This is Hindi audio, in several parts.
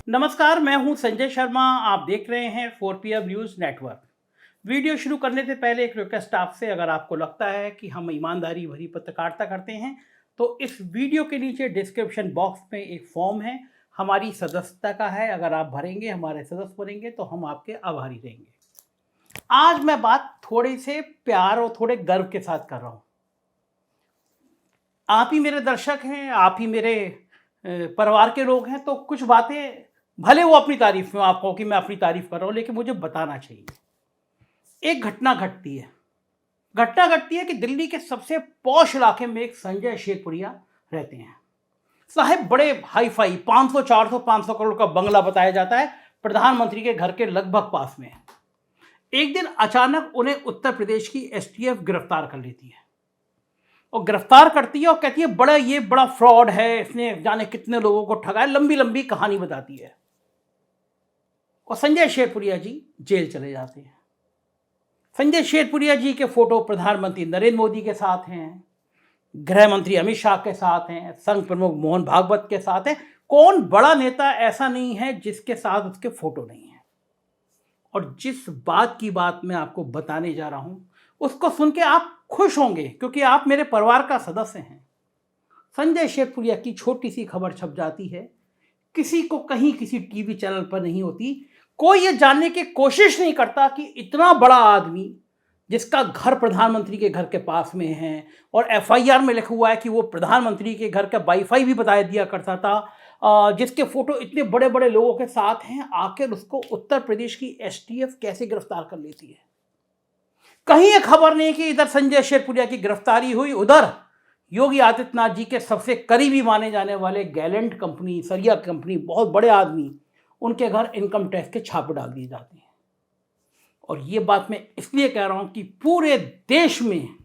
नमस्कार, मैं हूं संजय शर्मा। आप देख रहे हैं 4PM न्यूज़ नेटवर्क। वीडियो शुरू करने से पहले एक रिक्वेस्ट आपसे, अगर आपको लगता है कि हम ईमानदारी भरी पत्रकारिता करते हैं तो इस वीडियो के नीचे डिस्क्रिप्शन बॉक्स में एक फॉर्म है, हमारी सदस्यता का है। अगर आप भरेंगे, हमारे सदस्य बनेंगे तो हम आपके आभारी रहेंगे। आज मैं बात थोड़े से प्यार और थोड़े गर्व के साथ कर रहा हूँ। आप ही मेरे दर्शक हैं, आप ही मेरे परिवार के लोग हैं, तो कुछ बातें भले वो अपनी तारीफ में, आप कहो कि मैं अपनी तारीफ कर रहा हूँ, लेकिन मुझे बताना चाहिए। एक घटना घटती है कि दिल्ली के सबसे पॉश इलाके में एक संजय शेरपुरिया रहते हैं। साहब बड़े हाई फाई 500 400 500 करोड़ का बंगला बताया जाता है, प्रधानमंत्री के घर के लगभग पास में। एक दिन अचानक उन्हें उत्तर प्रदेश की एसटीएफ गिरफ्तार कर लेती है और गिरफ्तार करती है और कहती है ये बड़ा फ्रॉड है, इसने जाने कितने लोगों को ठगा है, लंबी लंबी कहानी बताती है। और संजय शेरपुरिया जी जेल चले जाते हैं। संजय शेरपुरिया जी के फोटो प्रधानमंत्री नरेंद्र मोदी के साथ हैं, गृह मंत्री अमित शाह के साथ हैं, संघ प्रमुख मोहन भागवत के साथ हैं। कौन बड़ा नेता ऐसा नहीं है जिसके साथ उसके फोटो नहीं है। और जिस बात की बात मैं आपको बताने जा रहा हूं उसको सुन के आप खुश होंगे, क्योंकि आप मेरे परिवार का सदस्य हैं। संजय शेरपुरिया की छोटी सी खबर छप जाती है, किसी को कहीं किसी टीवी चैनल पर नहीं होती। कोई ये जानने की कोशिश नहीं करता कि इतना बड़ा आदमी जिसका घर प्रधानमंत्री के घर के पास में है और एफआईआर में लिखा हुआ है कि वो प्रधानमंत्री के घर का वाईफाई भी बता दिया करता था, जिसके फोटो इतने बड़े बड़े लोगों के साथ हैं, आखिर उसको उत्तर प्रदेश की एसटीएफ कैसे गिरफ्तार कर लेती है। कहीं ये खबर नहीं कि इधर संजय शेरपुरिया की गिरफ्तारी हुई, उधर योगी आदित्यनाथ जी के सबसे करीबी माने जाने वाले गैलेंट कंपनी, सरिया कंपनी, बहुत बड़े आदमी, उनके घर इनकम टैक्स के छापे डाल दिए जाते हैं। और ये बात मैं इसलिए कह रहा हूं कि पूरे देश में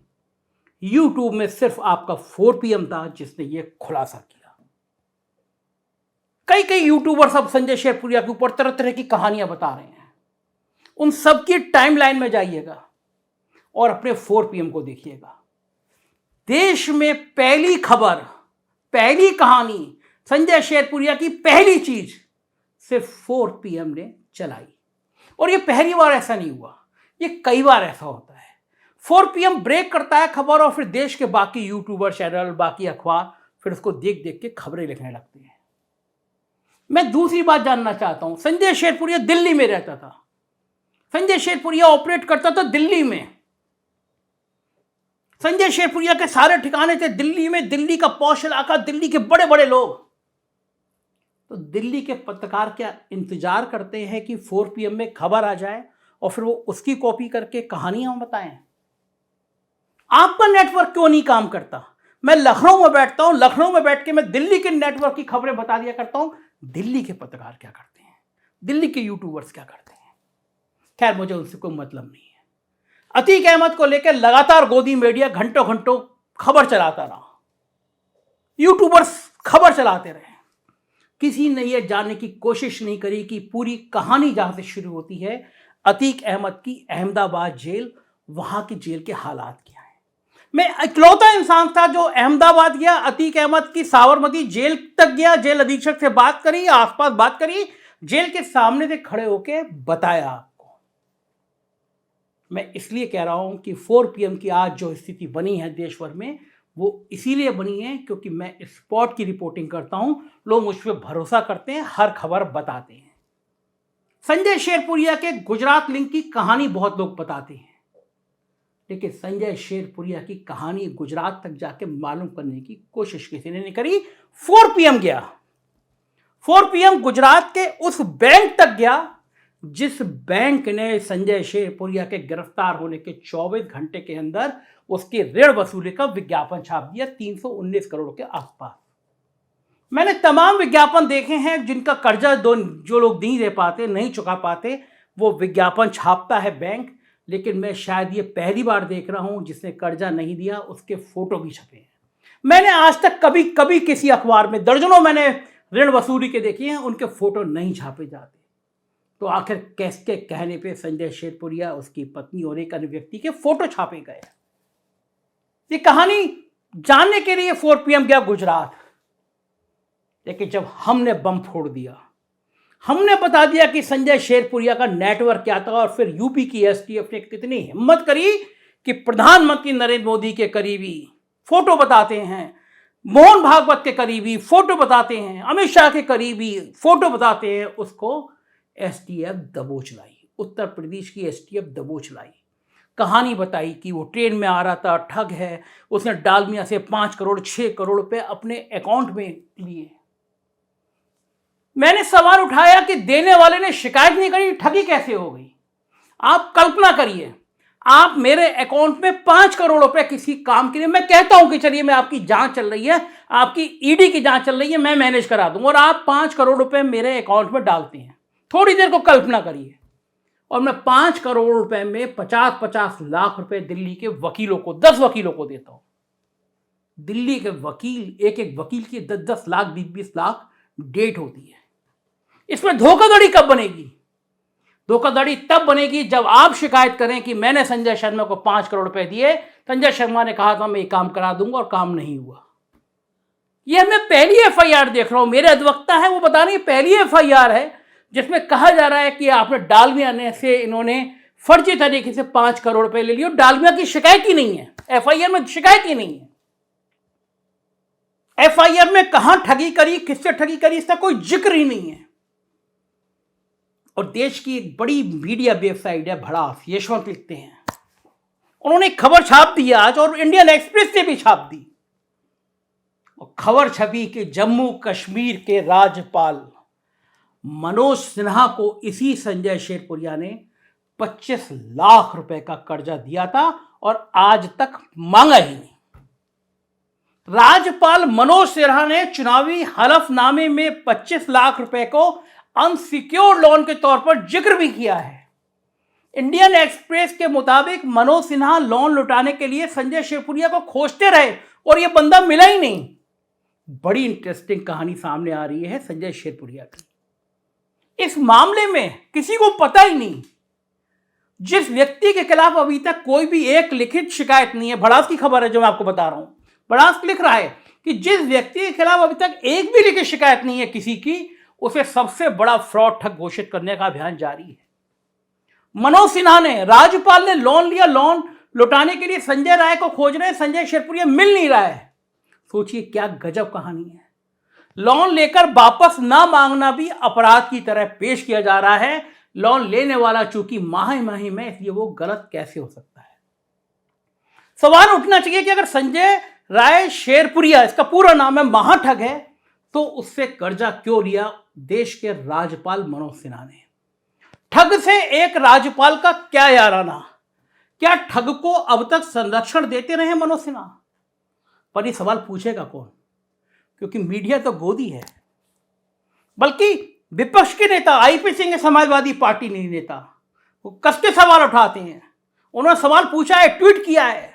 यूट्यूब में सिर्फ आपका 4PM था जिसने ये खुलासा किया। कई यूट्यूबर्स अब संजय शेरपुरिया के ऊपर तरह तरह की कहानियां बता रहे हैं। उन सबकी टाइमलाइन में जाइएगा और अपने 4PM को देखिएगा। देश में पहली खबर, पहली कहानी, संजय शेरपुरिया की पहली चीज सिर्फ 4PM ने चलाई। और ये पहली बार ऐसा नहीं हुआ, ये कई बार ऐसा होता है। 4PM ब्रेक करता है खबर और फिर देश के बाकी यूट्यूबर चैनल, बाकी अखबार फिर उसको देख देख के खबरें लिखने लगते हैं। मैं दूसरी बात जानना चाहता हूं, संजय शेरपुरिया दिल्ली में रहता था, संजय शेरपुरिया ऑपरेट करता था दिल्ली में, संजय शेरपुरिया के सारे ठिकाने थे दिल्ली में, दिल्ली का पॉश इलाका, दिल्ली के बड़े बड़े लोग। तो दिल्ली के पत्रकार क्या इंतजार करते हैं कि 4PM में खबर आ जाए और फिर वो उसकी कॉपी करके कहानियां बताएं? आपका नेटवर्क क्यों नहीं काम करता? मैं लखनऊ में बैठता हूं, लखनऊ में बैठ के मैं दिल्ली के नेटवर्क की खबरें बता दिया करता हूं। दिल्ली के पत्रकार क्या करते हैं, दिल्ली के यूट्यूबर्स क्या करते हैं? खैर, मुझे उनसे कोई मतलब नहीं है। अतीक अहमद को लेकर लगातार गोदी मीडिया घंटों घंटों खबर चलाता रहा, यूट्यूबर्स खबर चलाते रहे। किसी ने यह जानने की कोशिश नहीं करी कि पूरी कहानी जहां से शुरू होती है, अतीक अहमद की अहमदाबाद जेल, वहां की जेल के हालात क्या है। मैं इकलौता इंसान था जो अहमदाबाद गया, अतीक अहमद की साबरमती जेल तक गया, जेल अधीक्षक से बात करी, आसपास बात करी, जेल के सामने से खड़े होकर बताया आपको। मैं इसलिए कह रहा हूं कि 4PM की आज जो स्थिति बनी है देश भर में, वो इसीलिए बनी है क्योंकि मैं स्पॉट की रिपोर्टिंग करता हूं, लोग मुझ पर भरोसा करते हैं, हर खबर बताते हैं। संजय शेरपुरिया के गुजरात लिंक की कहानी बहुत लोग बताते हैं, लेकिन संजय शेरपुरिया की कहानी गुजरात तक जाके मालूम करने की कोशिश किसी ने नहीं करी। 4PM गया, 4PM गुजरात के उस बैंक तक गया जिस बैंक ने संजय शेरपुरिया के गिरफ्तार होने के 24 घंटे के अंदर उसके ऋण वसूली का विज्ञापन छाप दिया 319 करोड़ के आसपास। मैंने तमाम विज्ञापन देखे हैं जिनका कर्जा जो लोग नहीं दे पाते, नहीं चुका पाते, वो विज्ञापन छापता है बैंक। लेकिन मैं शायद ये पहली बार देख रहा हूं जिसने कर्जा नहीं दिया उसके फोटो भी छपे हैं। मैंने आज तक कभी किसी अखबार में दर्जनों मैंने ऋण वसूली के देखे हैं, उनके फोटो नहीं छापे जाते। तो आखिर किसके कहने पे संजय शेरपुरिया, उसकी पत्नी और एक अन्य व्यक्ति के फोटो छापे गए? ये कहानी जानने के लिए 4PM गया गुजरात। लेकिन जब हमने बम फोड़ दिया, हमने बता दिया कि संजय शेरपुरिया का नेटवर्क क्या था, और फिर यूपी की एसटीएफ ने कितनी हिम्मत करी कि प्रधानमंत्री नरेंद्र मोदी के करीबी फोटो बताते हैं, मोहन भागवत के करीबी फोटो बताते हैं, अमित शाह के करीबी फोटो बताते हैं, उसको एसटीएफ दबोच लाई। उत्तर प्रदेश की एसटीएफ दबोच लाई। कहानी बताई कि वो ट्रेन में आ रहा था, ठग है, उसने डालमिया से 5 करोड़ 6 करोड़ रुपए अपने अकाउंट में लिए। मैंने सवाल उठाया कि देने वाले ने शिकायत नहीं करी, ठगी कैसे हो गई? आप कल्पना करिए, आप मेरे अकाउंट में 5 करोड़ रुपए किसी काम के लिए, मैं कहता हूं कि चलिए मैं आपकी जांच चल रही है, आपकी ईडी की जांच चल रही है, मैं मैनेज करा दूंगा, और आप 5 करोड़ रुपए मेरे अकाउंट में डालते हैं। थोड़ी देर को कल्पना करिए, और मैं 5 करोड़ रुपए में 50-50 लाख रुपए दिल्ली के वकीलों को, 10 वकीलों को देता हूं। दिल्ली के वकील, एक एक वकील की 10-10 लाख 20-20 लाख डेट होती है। इसमें धोखाधड़ी कब बनेगी? धोखाधड़ी तब बनेगी जब आप शिकायत करें कि मैंने संजय शर्मा को 5 करोड़ रुपए दिए, संजय शर्मा ने कहा था मैं ये काम करा दूंगा, और काम नहीं हुआ। यह मैं पहली एफआईआर देख रहा हूं, मेरे अधिवक्ता है वो बता रहे हैं पहली एफआईआर है जिसमें कहा जा रहा है कि आपने डालमिया ने से इन्होंने फर्जी तरीके से 5 करोड़ रुपए ले लिए, और डालमिया की शिकायत ही नहीं है, एफआईआर में शिकायत ही नहीं है। एफआईआर में कहां ठगी करी, किससे ठगी करी, इसका कोई जिक्र ही नहीं है। और देश की एक बड़ी मीडिया वेबसाइट है भड़ास, यशवंत लिखते हैं, उन्होंने एक खबर छाप दी आज, और इंडियन एक्सप्रेस से भी छाप दी, और खबर छपी कि जम्मू कश्मीर के राज्यपाल मनोज सिन्हा को इसी संजय शेरपुरिया ने 25 लाख रुपए का कर्जा दिया था, और आज तक मांगा ही नहीं। राज्यपाल मनोज सिन्हा ने चुनावी हलफनामे में 25 लाख रुपए को अनसिक्योर्ड लोन के तौर पर जिक्र भी किया है। इंडियन एक्सप्रेस के मुताबिक मनोज सिन्हा लोन लौटाने के लिए संजय शेरपुरिया को खोजते रहे, और यह बंदा मिला ही नहीं। बड़ी इंटरेस्टिंग कहानी सामने आ रही है संजय शेरपुरिया की। इस मामले में किसी को पता ही नहीं, जिस व्यक्ति के खिलाफ अभी तक कोई भी एक लिखित शिकायत नहीं है, भड़ास की खबर है जो मैं आपको बता रहा हूं, भड़ास लिख रहा है कि जिस व्यक्ति के खिलाफ अभी तक एक भी लिखित शिकायत नहीं है किसी की, उसे सबसे बड़ा फ्रॉड ठग घोषित करने का अभियान जारी है। मनोज सिन्हा ने, राज्यपाल ने लोन लिया, लोन लौटाने के लिए संजय राय को खोज रहे हैं, संजय शेरपुरिया मिल नहीं रहा है। सोचिए क्या गजब कहानी है। लोन लेकर वापस ना मांगना भी अपराध की तरह पेश किया जा रहा है। लोन लेने वाला चूंकि माही में, इसलिए वो गलत कैसे हो सकता है? सवाल उठना चाहिए कि अगर संजय राय शेरपुरिया, इसका पूरा नाम है, महाठग है, तो उससे कर्जा क्यों लिया देश के राज्यपाल मनोज सिन्हा ने? ठग से एक राज्यपाल का क्या याराना? क्या ठग को अब तक संरक्षण देते रहे मनोज सिन्हा? पर ये सवाल पूछेगा कौन? क्योंकि मीडिया तो गोदी है, बल्कि विपक्ष के नेता आईपी सिंह के समाजवादी पार्टी नहीं नेता, वो कस के सवाल उठाते हैं। उन्होंने सवाल पूछा है, ट्वीट किया है।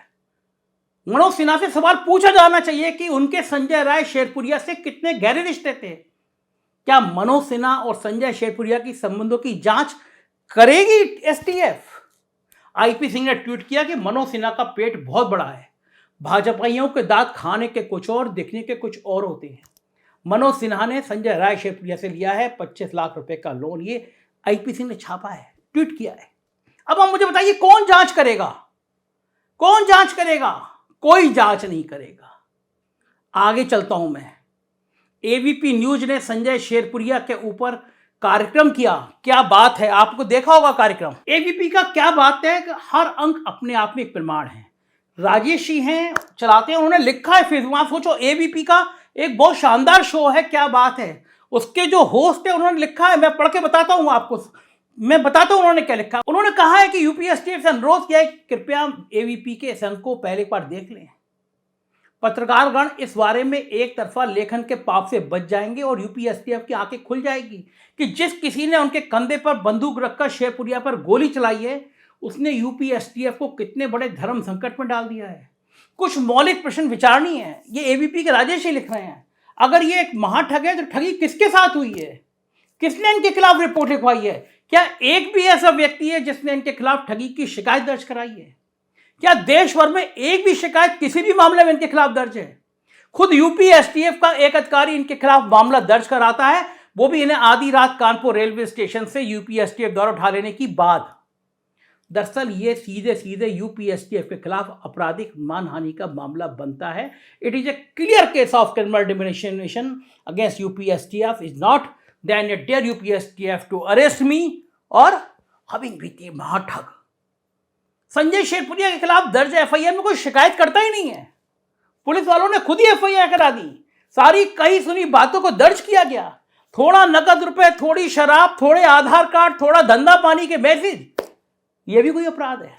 मनोज सिन्हा से सवाल पूछा जाना चाहिए कि उनके संजय राय शेरपुरिया से कितने गहरे रिश्ते थे। क्या मनोज सिन्हा और संजय शेरपुरिया की संबंधों की जांच करेगी एसटीएफ? आईपी सिंह ने ट्वीट किया कि मनोज सिन्हा का पेट बहुत बड़ा है, भाजपाइयों के दांत खाने के कुछ और, दिखने के कुछ और होते हैं। मनोज सिन्हा ने संजय राय शेरपुरिया से लिया है 25 लाख रुपए का लोन, ये आईपी सिंह ने छापा है, ट्वीट किया है। अब आप मुझे बताइए कौन जांच करेगा? कौन जांच करेगा? कोई जांच नहीं करेगा। आगे चलता हूं मैं। एबीपी न्यूज ने संजय शेरपुरिया के ऊपर कार्यक्रम किया। क्या बात है, आपको देखा होगा कार्यक्रम। एबीपी का क्या बात है कि हर अंक अपने आप में एक प्रमाण है। राजेश जी हैं, चलाते हैं, उन्होंने लिखा है फेसबुक। आप सोचो, एबीपी का एक बहुत शानदार शो है, क्या बात है। उसके जो होस्ट है उन्होंने लिखा है, मैं पढ़ के बताता हूं आपको, मैं बताता हूं उन्होंने क्या लिखा। उन्होंने कहा है कि यूपीएसटीएफ से अनुरोध किया है कि कृपया एबीपी के इस अंक को पहले एक बार देख लें। पत्रकारगण इस बारे में एक तरफा लेखन के पाप से बच जाएंगे और यूपीएसटीएफ की आंखें खुल जाएगी कि जिस किसी ने उनके कंधे पर बंदूक रखकर शेरपुरिया पर गोली चलाई है, उसने यूपीएसटीएफ को कितने बड़े धर्म संकट में डाल दिया है। कुछ मौलिक प्रश्न विचारणी है। ये एबीपी के राजेश ही लिख रहे हैं। अगर ये एक महाठग है तो ठगी किसके साथ हुई है? किसने इनके खिलाफ रिपोर्ट लिखवाई है? क्या एक भी ऐसा व्यक्ति है जिसने इनके खिलाफ ठगी की शिकायत दर्ज कराई है? क्या देश भर में एक भी शिकायत किसी भी मामले में इनके खिलाफ दर्ज है? खुद यूपीएसटीएफ का एक अधिकारी इनके खिलाफ मामला दर्ज कराता है, वो भी इन्हें आधी रात कानपुर रेलवे स्टेशन से यूपीएसटीएफ द्वारा उठा लेने की बात। दरअसल ये सीधे सीधे यूपीएसटीएफ के खिलाफ आपराधिक मानहानि का मामला बनता है। It is a clear case of criminal defamation against UPSTF. Is not then it dare UPSTF to arrest me और हविंग बीती महाठग। संजय शेरपुरिया के खिलाफ दर्ज एफआईआर में कोई शिकायत करता ही नहीं है। पुलिस वालों ने खुद ही एफआईआर करा दी। सारी कही सुनी बातों को दर्ज किया गया। थोड़ा नकद रुपए, थोड़ी शराब, थोड़े आधार कार्ड, थोड़ा धंधा पानी के मैसेज, यह भी कोई अपराध है?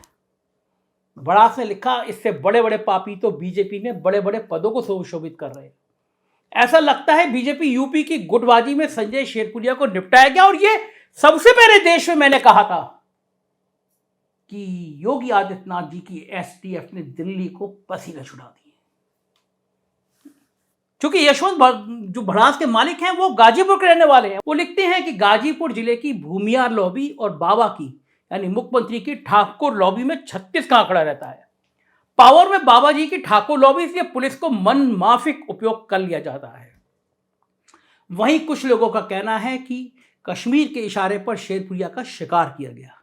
भड़ास ने लिखा, इससे बड़े बड़े पापी तो बीजेपी में बड़े बड़े पदों को सुशोभित कर रहे हैं। ऐसा लगता है बीजेपी यूपी की गुटबाजी में संजय शेरपुरिया को निपटाया गया। और ये सबसे पहले देश में मैंने कहा था कि योगी आदित्यनाथ जी की एसटीएफ ने दिल्ली को पसीना छुड़ा दिए। क्योंकि यशवंत जो भड़ास के मालिक हैं वो गाजीपुर के रहने वाले हैं। वो लिखते हैं कि गाजीपुर जिले की भूमियार लॉबी और बाबा की यानी मुख्यमंत्री की ठाकुर लॉबी में 36 का आंकड़ा रहता है। पावर में बाबा जी की ठाकुर लॉबी, इसलिए पुलिस को मन माफिक उपयोग कर लिया जाता है। वहीं कुछ लोगों का कहना है कि कश्मीर के इशारे पर शेरपुरिया का शिकार किया गया।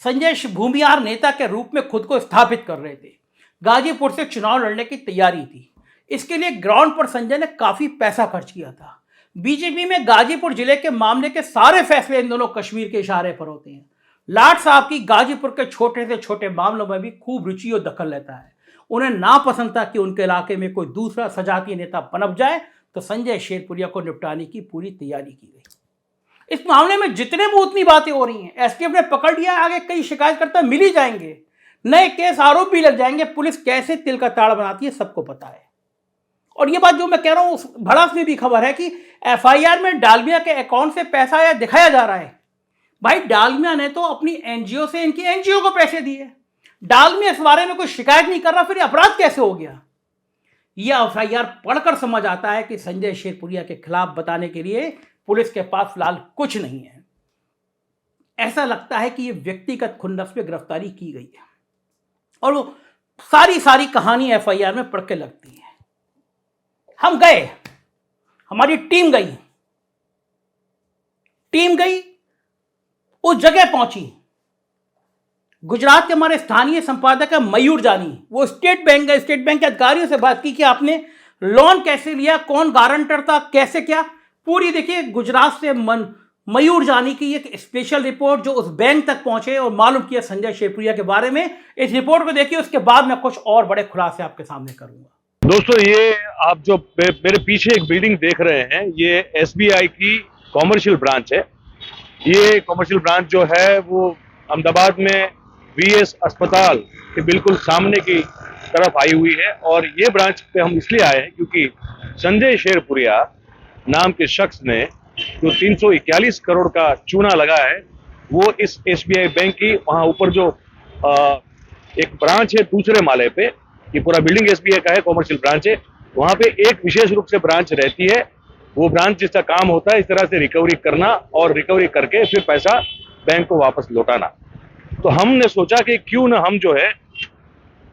संजय भूमियार नेता के रूप में खुद को स्थापित कर रहे थे। गाजीपुर से चुनाव लड़ने की तैयारी थी। इसके लिए ग्राउंड पर संजय ने काफी पैसा खर्च किया था। बीजेपी में गाजीपुर जिले के मामले के सारे फैसले इन दोनों कश्मीर के इशारे पर होते हैं। लाट साहब की गाजीपुर के छोटे से छोटे मामलों में भी खूब रुचि और दखल लेता है। उन्हें नापसंद था कि उनके इलाके में कोई दूसरा सजातीय नेता पनप जाए, तो संजय शेरपुरिया को निपटाने की पूरी तैयारी की गई। इस मामले में जितने भी उतनी बातें हो रही हैं, एसटीएफ ने पकड़ लिया, आगे कई शिकायतकर्ता मिल ही जाएंगे, नए केस आरोप भी लग जाएंगे। पुलिस कैसे तिल का ताड़ बनाती है सबको पता है। और ये बात जो मैं कह रहा हूं, उस भड़ास में भी खबर है कि एफआईआर में डालमिया के अकाउंट से पैसा आया दिखाया जा रहा है। भाई डालमिया ने तो अपनी एनजीओ से इनकी एनजीओ को पैसे दिए। डालमिया इस बारे में कोई शिकायत नहीं कर रहा, फिर अपराध कैसे हो गया? यह एफआईआर पढ़कर समझ आता है कि संजय शेरपुरिया के खिलाफ बताने के लिए पुलिस के पास फिलहाल कुछ नहीं है। ऐसा लगता है कि यह व्यक्तिगत खुन्नस में गिरफ्तारी की गई है और वो सारी कहानी एफआईआर में पढ़ के लगती है। हम गए, हमारी टीम गई, उस जगह पहुंची। गुजरात के हमारे स्थानीय संपादक है मयूर जानी, वो स्टेट बैंक के अधिकारियों से बात की कि आपने लोन कैसे लिया, कौन गारंटर था, कैसे क्या, पूरी देखिए गुजरात से मयूर जानी की एक स्पेशल रिपोर्ट जो उस बैंक तक पहुंचे और मालूम किया संजय शेरपुरिया के बारे में। इस रिपोर्ट को देखिए, उसके बाद मैं कुछ और बड़े खुलासे आपके सामने करूंगा। दोस्तों, ये आप जो मेरे पीछे एक बिल्डिंग देख रहे हैं, ये एसबीआई की कॉमर्शियल ब्रांच है। ये कॉमर्शियल ब्रांच जो है वो अहमदाबाद में वीएस अस्पताल के बिल्कुल सामने की तरफ आई हुई है। और ये ब्रांच पे हम इसलिए आए हैं क्योंकि संजय शेरपुरिया नाम के शख्स ने जो 341 करोड़ का चूना लगा है, वो इस एसबीआई बैंक की वहां ऊपर जो एक ब्रांच है दूसरे माले पे, ये पूरा बिल्डिंग एसबीआई का है, कॉमर्शियल ब्रांच है, वहां पे एक विशेष रूप से ब्रांच रहती है। वो ब्रांच जिसका काम होता है इस तरह से रिकवरी करना और रिकवरी करके फिर पैसा बैंक को वापस लौटाना। तो हमने सोचा कि क्यों ना हम जो है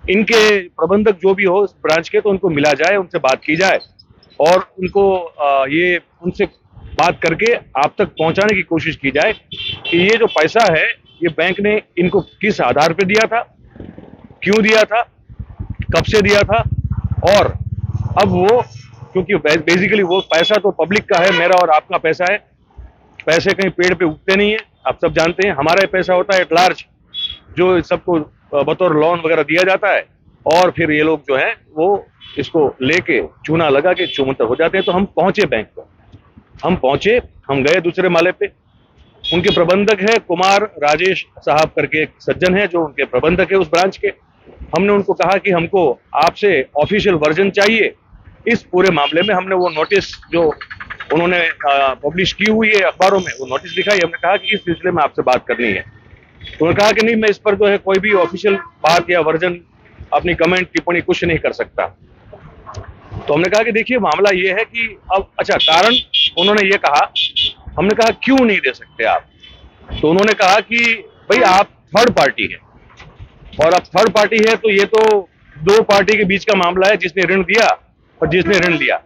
इनके प्रबंधक जो भी हो इस ब्रांच के, तो उनको मिला जाए, उनसे बात की जाए और उनको ये उनसे बात करके आप तक पहुंचाने की कोशिश की जाए कि ये जो पैसा है ये बैंक ने इनको किस आधार पर दिया था, क्यों दिया था, कब से दिया था। और अब वो, क्योंकि बेसिकली वो पैसा तो पब्लिक का है, मेरा और आपका पैसा है, पैसे कहीं पेड़ पे उगते नहीं है, आप सब जानते हैं। हमारा पैसा होता है एट लार्ज, जो सबको बतौर लोन वगैरह दिया जाता है, और फिर ये लोग जो है वो इसको लेके चूना लगा के चुमंतर हो जाते हैं। तो हम पहुंचे बैंक पर, हम गए दूसरे माले पे। उनके प्रबंधक है कुमार राजेश साहब करके एक सज्जन है जो उनके प्रबंधक है उस ब्रांच के। हमने उनको कहा कि हमको आपसे ऑफिशियल वर्जन चाहिए इस पूरे मामले में। हमने वो नोटिस जो उन्होंने पब्लिश की हुई है अखबारों में, वो नोटिस दिखाई। हमने कहा कि इस सिलसिले में आपसे बात करनी है। तो उन्होंने कहा कि नहीं, मैं इस पर जो है कोई भी ऑफिशियल बात या वर्जन, अपनी कमेंट टिप्पणी कुछ नहीं कर सकता। तो हमने कहा कि देखिए मामला ये है कि अब, अच्छा कारण उन्होंने ये कहा। हमने कहा क्यों नहीं दे सकते आप? तो उन्होंने कहा कि भाई आप थर्ड पार्टी है, और अब थर्ड पार्टी है तो ये तो दो पार्टी के बीच का मामला है, जिसने ऋण दिया और जिसने ऋण लिया।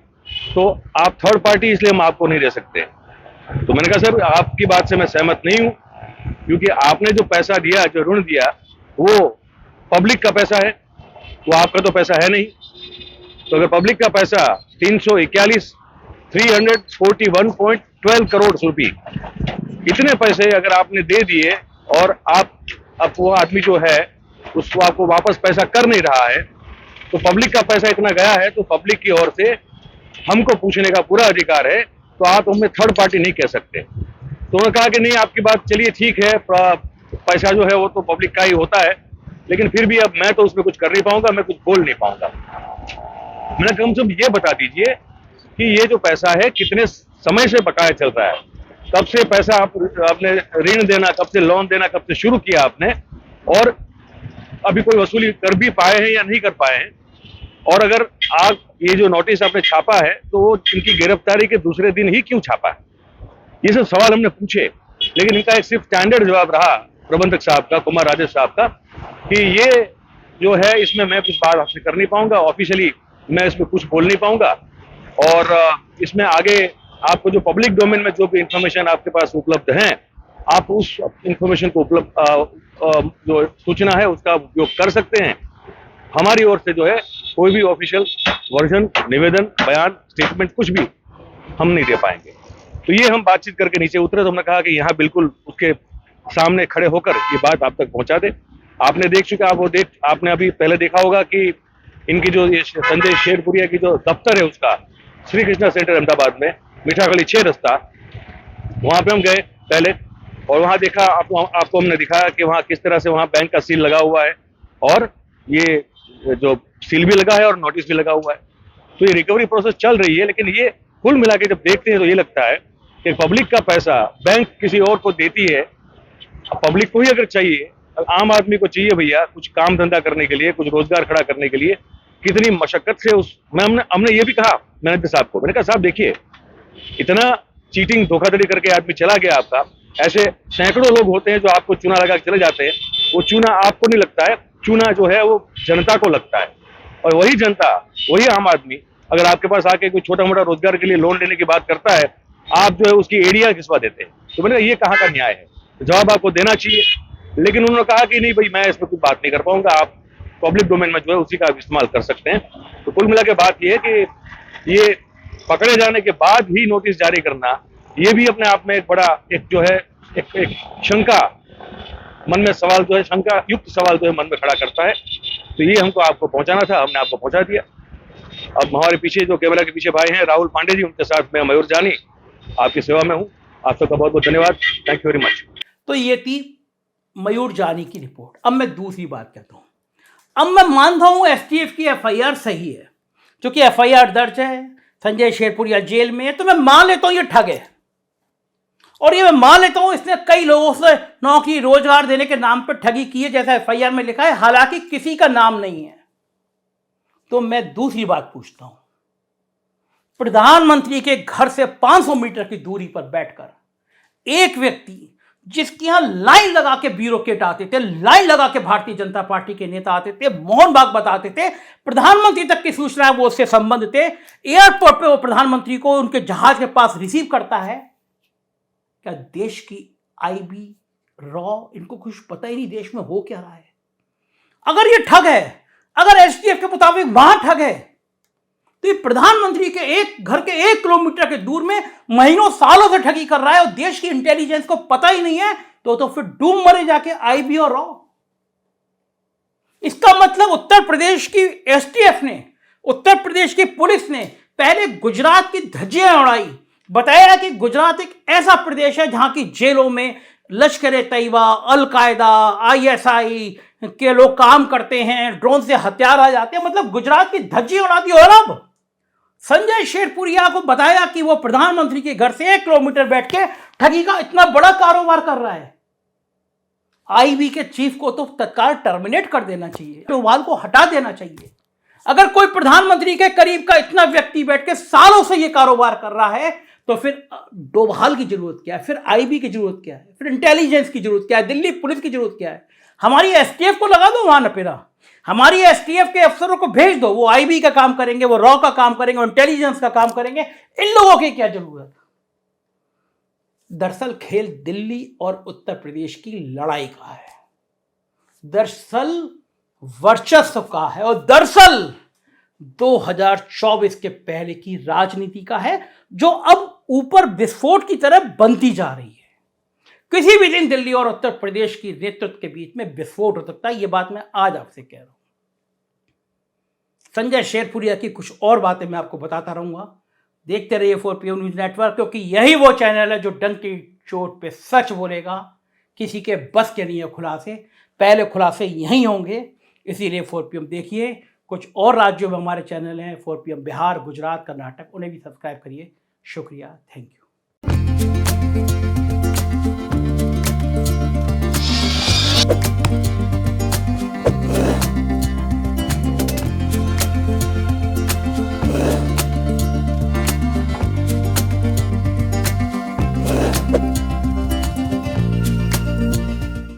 तो आप थर्ड पार्टी, इसलिए हम आपको नहीं दे सकते। तो मैंने कहा सर आपकी बात से मैं सहमत नहीं हूं, क्योंकि आपने जो पैसा दिया, जो ऋण दिया, वो पब्लिक का पैसा है, वो आपका तो पैसा है नहीं। तो अगर पब्लिक का पैसा 341.12 करोड़ रुपए, इतने पैसे अगर आपने दे दिए और आप अब वो आदमी जो है उसको आपको वापस पैसा कर नहीं रहा है, तो पब्लिक का पैसा इतना गया है, तो पब्लिक की ओर से हमको पूछने का पूरा अधिकार है। तो आप हमें थर्ड पार्टी नहीं कह सकते। तो उन्होंने कहा कि नहीं आपकी बात चलिए ठीक है, पैसा जो है वो तो पब्लिक का ही होता है, लेकिन फिर भी अब मैं तो उसमें कुछ कर नहीं पाऊंगा, मैं कुछ बोल नहीं पाऊंगा। मैंने कम से कम ये बता दीजिए कि ये जो पैसा है कितने समय से बकाया चल रहा है, कब से पैसा आपने ऋण देना, कब से लोन देना, कब से शुरू किया आपने, और अभी कोई वसूली कर भी पाए हैं या नहीं कर पाए हैं। और अगर आप ये जो नोटिस आपने छापा है तो इनकी गिरफ्तारी के दूसरे दिन ही क्यों छापा है, ये सब सवाल हमने पूछे। लेकिन इनका एक सिर्फ स्टैंडर्ड जवाब रहा प्रबंधक साहब का, कुमार राजेश साहब का, कि ये जो है इसमें मैं कुछ बात आपसे कर नहीं पाऊंगा, ऑफिशियली मैं इसमें कुछ बोल नहीं पाऊंगा, और इसमें आगे आपको जो पब्लिक डोमेन में जो भी इंफॉर्मेशन आपके पास उपलब्ध है, आप उस इंफॉर्मेशन को जो सूचना है उसका उपयोग कर सकते हैं। हमारी ओर से जो है कोई भी ऑफिशियल वर्जन, निवेदन, बयान, स्टेटमेंट कुछ भी हम नहीं दे पाएंगे। तो ये हम बातचीत करके नीचे उतरे, तो हमने कहा कि यहाँ बिल्कुल उसके सामने खड़े होकर ये बात आप तक पहुंचा दे। आपने देख चुके, आपने अभी पहले देखा होगा कि इनकी जो ये संजय शेरपुरिया की जो दफ्तर है उसका, श्री कृष्णा सेंटर अहमदाबाद में, मीठागली 6 रास्ता, वहां पे हम गए पहले, और वहां देखा, आपको हमने दिखाया कि वहां किस तरह से वहां बैंक का सील लगा हुआ है, और ये जो सील भी लगा है और नोटिस भी लगा हुआ है। तो ये रिकवरी प्रोसेस चल रही है, लेकिन ये कुल मिला के जब देखते हैं तो ये लगता है कि पब्लिक का पैसा बैंक किसी और को देती है। पब्लिक को ही अगर चाहिए, आम आदमी को चाहिए भैया कुछ काम धंधा करने के लिए, कुछ रोजगार खड़ा करने के लिए, कितनी मशक्कत से हमने ये भी कहा मैनेजर साहब को, मैंने कहा साहब देखिए, इतना चीटिंग धोखाधड़ी करके आदमी चला गया आपका, ऐसे सैकड़ों लोग होते हैं जो आपको चूना लगा के चले जाते हैं, वो चूना आपको नहीं लगता है, चूना जो है वो जनता को लगता है। और वही जनता, वही आम आदमी अगर आपके पास आके कोई छोटा मोटा रोजगार के लिए लोन लेने की बात करता है, आप जो है उसकी एड़ियां घिसवा देते हैं। तो मैंने ये कहाँ का न्याय है, जवाब आपको देना चाहिए। लेकिन उन्होंने कहा कि नहीं भाई मैं इसमें कुछ बात नहीं कर पाऊंगा, आप पब्लिक डोमेन में जो है उसी का इस्तेमाल कर सकते हैं। तो कुल मिला के बात यह है कि ये पकड़े जाने के बाद ही नोटिस जारी करना, ये भी अपने आप में एक बड़ा एक जो है एक शंका मन में, सवाल जो है शंका युक्त सवाल जो है मन में खड़ा करता है। तो ये हमको आपको पहुंचाना था, हमने आपको पहुंचा दिया। अब हमारे पीछे जो कैमरा के पीछे भाई हैं राहुल पांडे जी, उनके साथ मैं मयूर जानी आपकी सेवा में हूं। आप सबका बहुत बहुत धन्यवाद, थैंक यू वेरी मच। तो ये थी मयूर जानी की रिपोर्ट। अब मैं दूसरी बात कहता हूं। अब मैं मानता हूं एसटीएफ की एफआईआर सही है, क्योंकि एफआईआर दर्ज है, संजय शेरपुरिया जेल में है, तो मैं मान लेता हूं ये ठग है। और ये मैं मान लेता हूं इसने कई लोगों से नौकरी रोजगार देने के नाम पर ठगी की है, जैसा एफआईआर में लिखा है, हालांकि किसी का नाम नहीं है। तो मैं दूसरी बात पूछता हूं, प्रधानमंत्री के घर से 500 मीटर की दूरी पर बैठकर एक व्यक्ति जिसके यहां लाइन लगा के ब्यूरोक्रेट आते थे, लाइन लगा के भारतीय जनता पार्टी के नेता आते थे, मोहन बाग बताते थे, प्रधानमंत्री तक की सूचनाएं वो उससे संबंध थे, एयरपोर्ट पे वो प्रधानमंत्री को उनके जहाज के पास रिसीव करता है। क्या देश की आईबी, रॉ, इनको कुछ पता ही नहीं देश में हो क्या रहा है? अगर ये ठग है, अगर एसटीएफ के मुताबिक वहां ठग है, तो ये प्रधानमंत्री के एक घर के 1 किलोमीटर के दूर में महीनों सालों से ठगी कर रहा है और देश की इंटेलिजेंस को पता ही नहीं है, तो फिर डूब मरे जाके आईबी और रॉ। इसका मतलब उत्तर प्रदेश की एसटीएफ ने, उत्तर प्रदेश की पुलिस ने पहले गुजरात की धज्जियां उड़ाई, बताया कि गुजरात एक ऐसा प्रदेश है जहां की जेलों में लश्कर-ए-तैयबा, अल-कायदा, आईएसआई के लोग काम करते हैं, ड्रोन से हथियार आ जाते हैं, मतलब गुजरात की धज्जियां उड़ा दी। और अब संजय शेरपुरिया को बताया कि वो प्रधानमंत्री के घर से 1 किलोमीटर बैठ के ठगी का इतना बड़ा कारोबार कर रहा है। आईबी के चीफ को तो तत्काल टर्मिनेट कर देना चाहिए, डोभाल को हटा देना चाहिए। अगर कोई प्रधानमंत्री के करीब का इतना व्यक्ति बैठ के सालों से ये कारोबार कर रहा है, तो फिर डोभाल की जरूरत क्या है, फिर आईबी की जरूरत क्या है, फिर इंटेलिजेंस की जरूरत क्या है, दिल्ली पुलिस की जरूरत क्या है? हमारी एसटीएफ को लगा दो वहां नपेरा, हमारी एसटीएफ के अफसरों को भेज दो, वो आईबी का काम करेंगे, वो रॉ का काम करेंगे, वो इंटेलिजेंस का काम करेंगे। इन लोगों की क्या जरूरत? दरअसल खेल दिल्ली और उत्तर प्रदेश की लड़ाई का है, दरअसल वर्चस्व का है, और दरअसल 2024 के पहले की राजनीति का है, जो अब ऊपर विस्फोट की तरह बनती जा रही है। किसी भी दिन दिल्ली और उत्तर प्रदेश की नेतृत्व के बीच में विस्फोट हो सकता है, यह बात मैं आज आपसे कह रहा हूं। संजय शेरपुरिया की कुछ और बातें मैं आपको बताता रहूंगा। देखते रहिए 4PM न्यूज नेटवर्क, क्योंकि यही वो चैनल है जो डंकी चोट पे सच बोलेगा। किसी के बस के नहीं है खुलासे, पहले खुलासे यहीं होंगे, इसीलिए 4PM देखिए। कुछ और राज्यों में हमारे चैनल हैं, 4PM बिहार, गुजरात, कर्नाटक, उन्हें भी सब्सक्राइब करिए। शुक्रिया, थैंक यू।